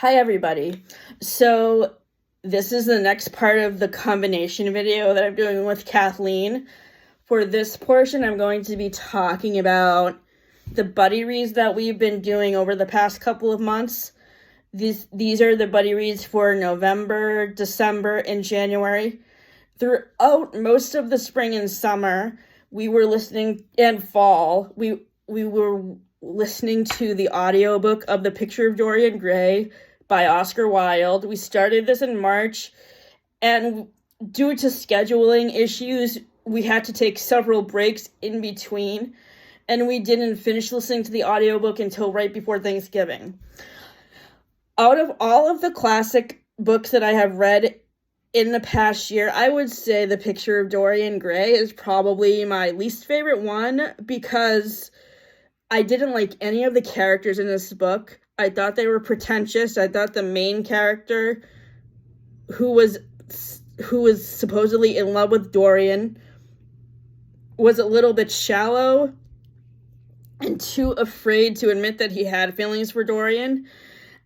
Hi everybody. So this is the next part of the combination video that I'm doing with Kathleen. For this portion, I'm going to be talking about the buddy reads that we've been doing over the past couple of months. These are the buddy reads for November, December, and January. Throughout most of the spring and summer, we were listening, and fall, we were listening to the audiobook of The Picture of Dorian Grey by Oscar Wilde. We started this in March, and due to scheduling issues, we had to take several breaks in between, and we didn't finish listening to the audiobook until right before Thanksgiving. Out of all of the classic books that I have read in the past year, I would say The Picture of Dorian Grey is probably my least favorite one because I didn't like any of the characters in this book. I thought they were pretentious. I thought the main character, who was supposedly in love with Dorian, was a little bit shallow and too afraid to admit that he had feelings for Dorian.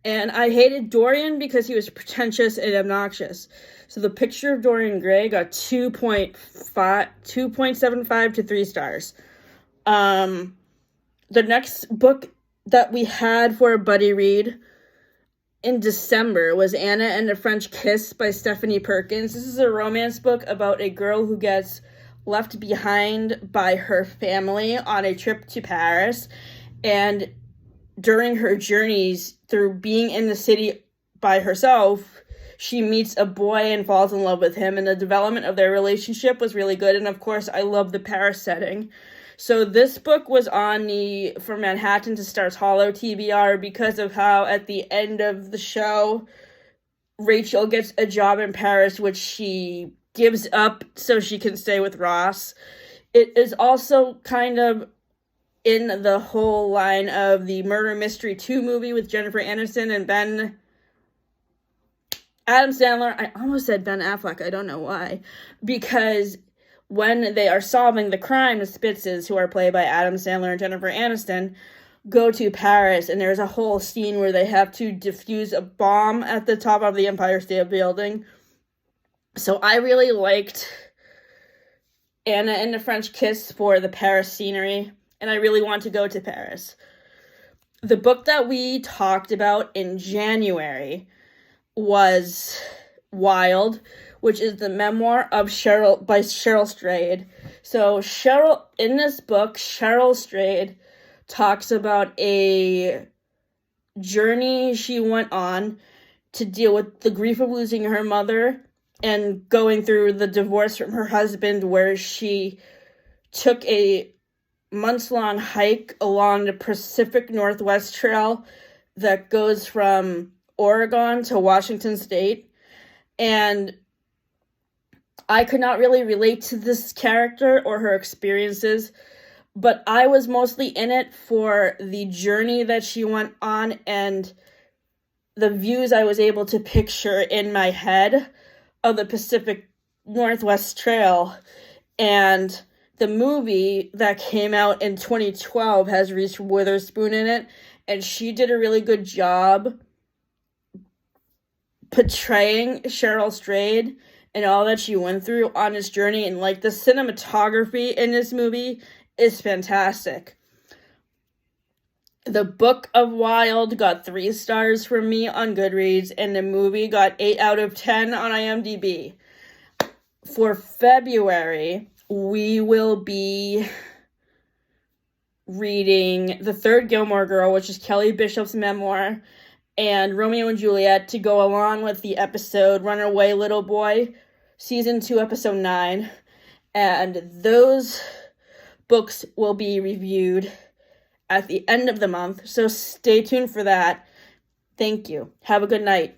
And I hated Dorian because he was pretentious and obnoxious. So The Picture of Dorian Grey got 2.75 to 3 stars. The next book that we had for a buddy read in December was Anna and the French Kiss by Stephanie Perkins. This is a romance book about a girl who gets left behind by her family on a trip to Paris. And during her journeys through being in the city by herself, she meets a boy and falls in love with him. And the development of their relationship was really good. And of course, I love the Paris setting. So this book was on the From Manhattan to Stars Hollow TBR because of how at the end of the show, Rachel gets a job in Paris, which she gives up so she can stay with Ross. It is also kind of in the whole line of the Murder Mystery 2 movie with Jennifer Aniston and Adam Sandler. I almost said Ben Affleck. I don't know why. Because when they are solving the crime, the Spitzes, who are played by Adam Sandler and Jennifer Aniston, go to Paris, and there's a whole scene where they have to defuse a bomb at the top of the Empire State Building. So I really liked Anna and the French Kiss for the Paris scenery, and I really want to go to Paris. The book that we talked about in January was Wilde, which is the memoir of Cheryl by Cheryl Strayed. So in this book, Cheryl Strayed talks about a journey she went on to deal with the grief of losing her mother and going through the divorce from her husband, where she took a months-long hike along the Pacific Northwest Trail that goes from Oregon to Washington State. And I could not really relate to this character or her experiences, but I was mostly in it for the journey that she went on and the views I was able to picture in my head of the Pacific Northwest Trail. And the movie that came out in 2012 has Reese Witherspoon in it, and she did a really good job portraying Cheryl Strayed and all that she went through on this journey. And like the cinematography in this movie is fantastic. The Book of Wilde got 3 stars from me on Goodreads, and the movie got 8 out of 10 on IMDB. For February, we will be reading The Third Gilmore Girl, which is Kelly Bishop's memoir, and Romeo and Juliet to go along with the episode Runaway Little Boy, Season 2, Episode 9. And those books will be reviewed at the end of the month, so stay tuned for that. Thank you. Have a good night.